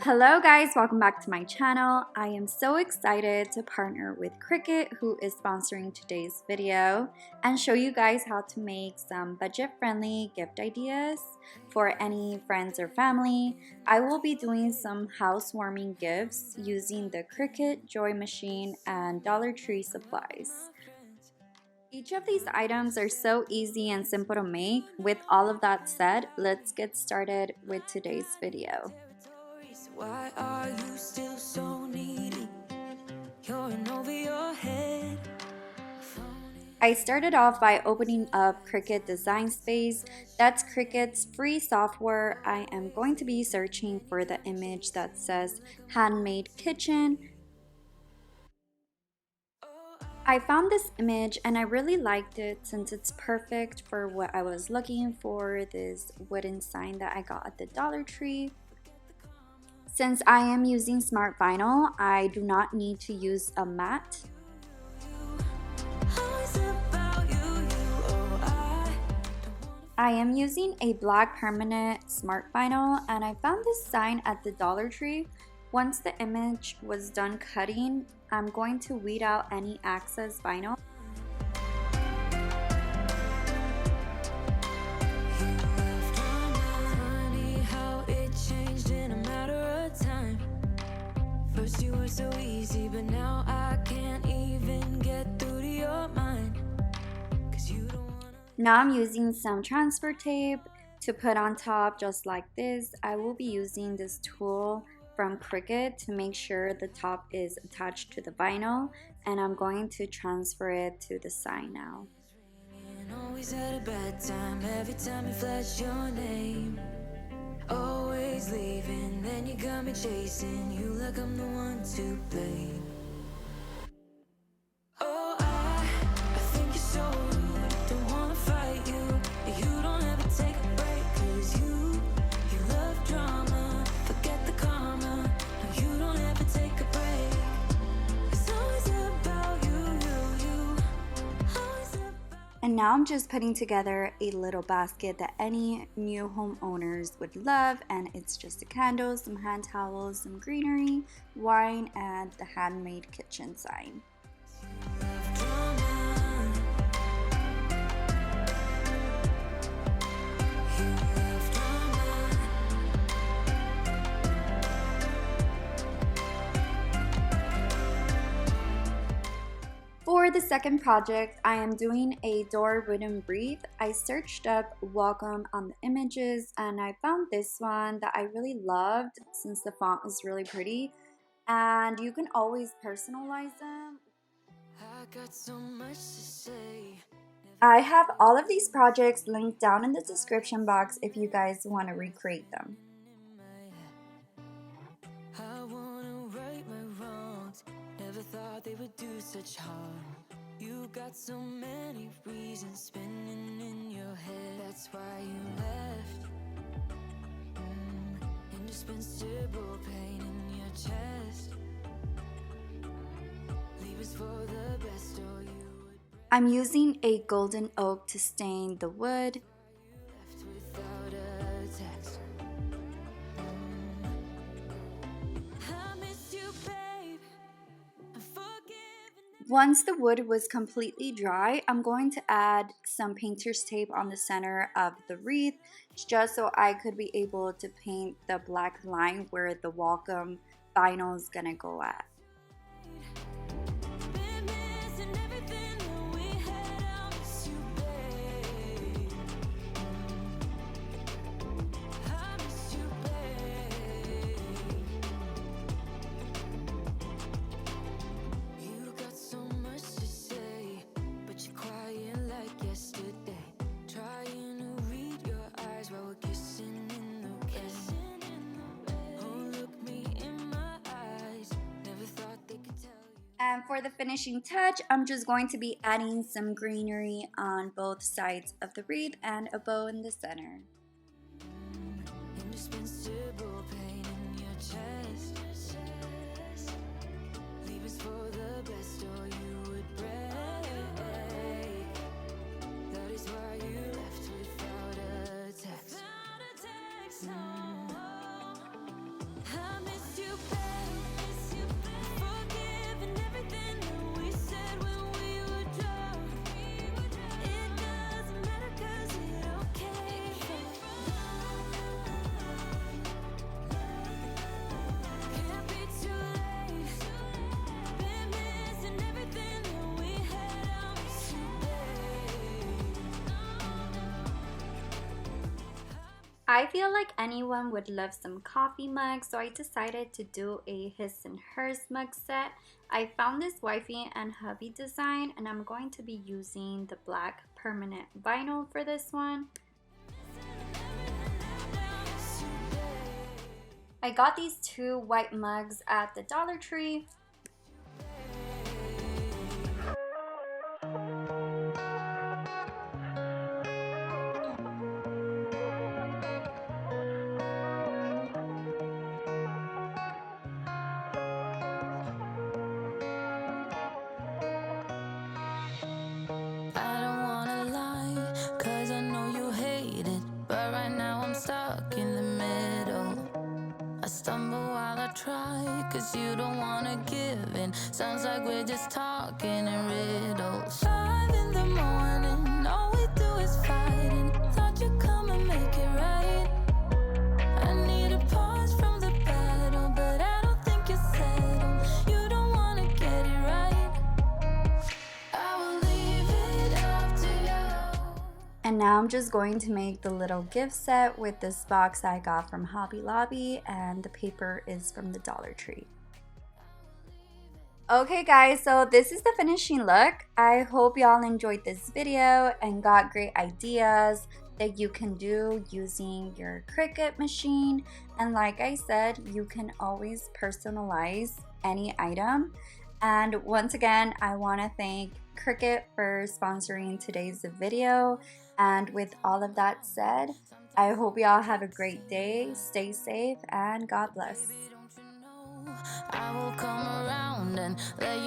Hello guys, welcome back to my channel. I am so excited to partner with Cricut, who is sponsoring today's video, and show you guys how to make some budget-friendly gift ideas for any friends or family. I will be doing some housewarming gifts using the Cricut Joy Machine and Dollar Tree supplies. Each of these items are so easy and simple to make. With all of that said, let's get started with today's video. Why are you still so needy? You're in over your head. I started off by opening up Cricut Design Space. That's Cricut's free software. I am going to be searching for the image that says Handmade Kitchen. I found this image and I really liked it since it's perfect for what I was looking for, this wooden sign that I got at the Dollar Tree. Since I am using smart vinyl, I do not need to use a mat. I am using a black permanent smart vinyl and I found this sign at the Dollar Tree. Once the image was done cutting, I'm going to weed out any excess vinyl. First you were so easy, but now I can't even get through to your mind. 'Cause you don't wanna... Now I'm using some transfer tape to put on top just like this. I will be using this tool from Cricut to make sure the top is attached to the vinyl, and I'm going to transfer it to the sign now. Always had a bad time every time you flash your name. Always leaving, then you got me chasing you like I'm the one to blame. Oh, I think you're so rude, don't wanna fight you. You don't ever take a break, 'cause you love drama, forget the karma. No, you don't ever take a break. It's always about you. Always about... And now I'm just putting together a little basket that any new homeowners would love, and it's just a candle, some hand towels, some greenery, wine, and the Handmade Kitchen sign. For the second project, I am doing a door wooden wreath. I searched up welcome on the images and I found this one that I really loved since the font is really pretty, and you can always personalize them. I got so much to say. I have all of these projects linked down in the description box if you guys want to recreate them. I wanna right my wrongs. Never thought they would do such harm. You got so many reasons spinning in your head. That's why you left. Indispensable pain in your chest. Leave us for the best, or you would I'm using a golden oak to stain the wood. left without a text. I miss you, babe. I'm forgiven. Once the wood was completely dry, I'm going to add some painter's tape on the center of the wreath just so I could be able to paint the black line where the welcome vinyl is gonna go at. Been missing everything that we had. I miss you, babe. I miss you, babe. You got so much to say, but you're quiet like yesterday. Trying to read your eyes while we're kissing in the rain. Oh, look me in my eyes. Never thought they could tell you. And for the finishing touch, I'm just going to be adding some greenery on both sides of the wreath and a bow in the center. Indispensable pain in your chest. Leave us for the best, or you would break. That is why you left without a text. I miss I feel like anyone would love some coffee mugs, so I decided to do a his and hers mug set. I found this wifey and hubby design, and I'm going to be using the black permanent vinyl for this one. I got these two white mugs at the Dollar Tree. I don't wanna lie, 'cause I know you hate it, but right now I'm stuck in the middle. I stumble while I try, 'cause you don't wanna give in. Sounds like we're just talking in riddles. 5 in the morning, all we do is fighting. Thought you'd come and make it right. I need a pause from the battle, but I don't think you're settled. You don't wanna get it right. I will leave it up to you. And now I'm just going to make the little gift set with this box I got from Hobby Lobby, and the paper is from the Dollar Tree. Okay guys, so this is the finishing look. I hope y'all enjoyed this video and got great ideas that you can do using your Cricut machine. And like I said, you can always personalize any item. And once again, I want to thank Cricut for sponsoring today's video. And with all of that said, I hope y'all have a great day, stay safe, and God bless. I will come around and let you